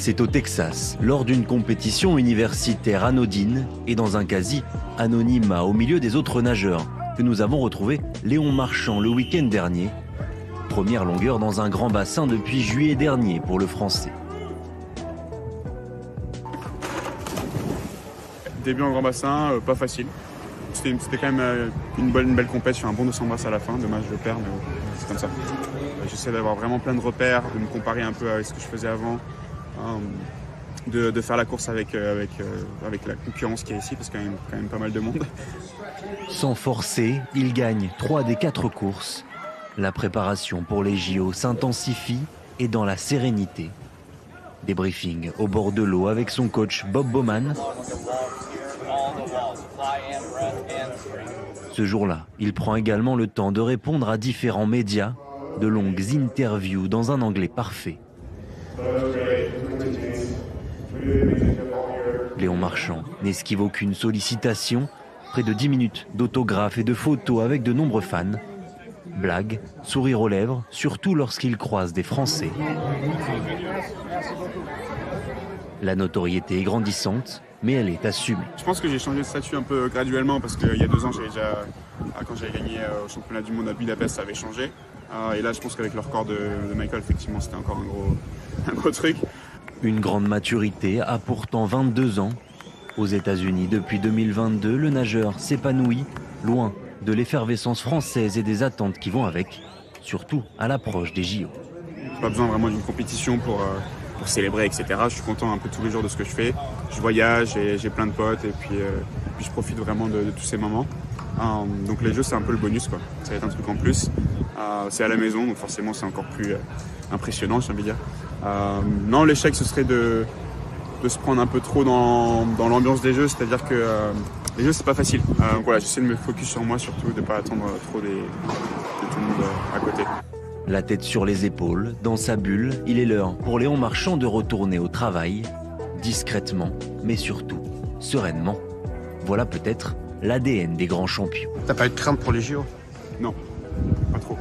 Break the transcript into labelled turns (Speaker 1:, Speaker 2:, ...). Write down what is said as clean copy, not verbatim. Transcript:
Speaker 1: C'est au Texas, lors d'une compétition universitaire anodine et dans un quasi-anonymat au milieu des autres nageurs, que nous avons retrouvé Léon Marchand le week-end dernier. Première longueur dans un grand bassin depuis juillet dernier pour le Français.
Speaker 2: Début en grand bassin, pas facile. C'était quand même une belle compète, je fais un bon 200 brasses à la fin, dommage je le perds, mais c'est comme ça. J'essaie d'avoir vraiment plein de repères, de me comparer un peu avec ce que je faisais avant, de faire la course avec la concurrence qui est ici, parce qu'il y a quand même pas mal de monde.
Speaker 1: Sans forcer, il gagne 3 des 4 courses. La préparation pour les JO s'intensifie et dans la sérénité. Débriefing au bord de l'eau avec son coach Bob Bowman. Ce jour-là, il prend également le temps de répondre à différents médias, de longues interviews dans un anglais parfait. Léon Marchand n'esquive aucune sollicitation, près de 10 minutes d'autographes et de photos avec de nombreux fans. Blagues, sourire aux lèvres, surtout lorsqu'il croise des Français. La notoriété est grandissante, mais elle est assumée.
Speaker 2: Je pense que j'ai changé de statut un peu graduellement parce qu'il y a 2 ans, quand j'avais gagné au championnat du monde à Budapest, ça avait changé. Et là, je pense qu'avec le record de Michael, effectivement, c'était encore un gros truc.
Speaker 1: Une grande maturité à pourtant 22 ans. Aux États-Unis, depuis 2022, le nageur s'épanouit, loin de l'effervescence française et des attentes qui vont avec, surtout à l'approche des JO.
Speaker 2: Pas besoin vraiment d'une compétition pour célébrer, etc. Je suis content un peu tous les jours de ce que je fais. Je voyage et j'ai plein de potes et puis je profite vraiment de tous ces moments. Donc les jeux, c'est un peu le bonus, quoi. Ça va être un truc en plus. C'est à la maison, donc forcément c'est encore plus impressionnant, j'ai envie de dire. Non, l'échec, ce serait de se prendre un peu trop dans l'ambiance des jeux, c'est-à-dire que les jeux, c'est pas facile. Donc voilà, j'essaie de me focus sur moi surtout, de ne pas attendre trop de tout le monde à côté.
Speaker 1: La tête sur les épaules, dans sa bulle, il est l'heure pour Léon Marchand de retourner au travail, discrètement, mais surtout sereinement. Voilà peut-être l'ADN des grands champions.
Speaker 3: T'as pas eu de crainte pour les JO?
Speaker 2: Non, pas trop.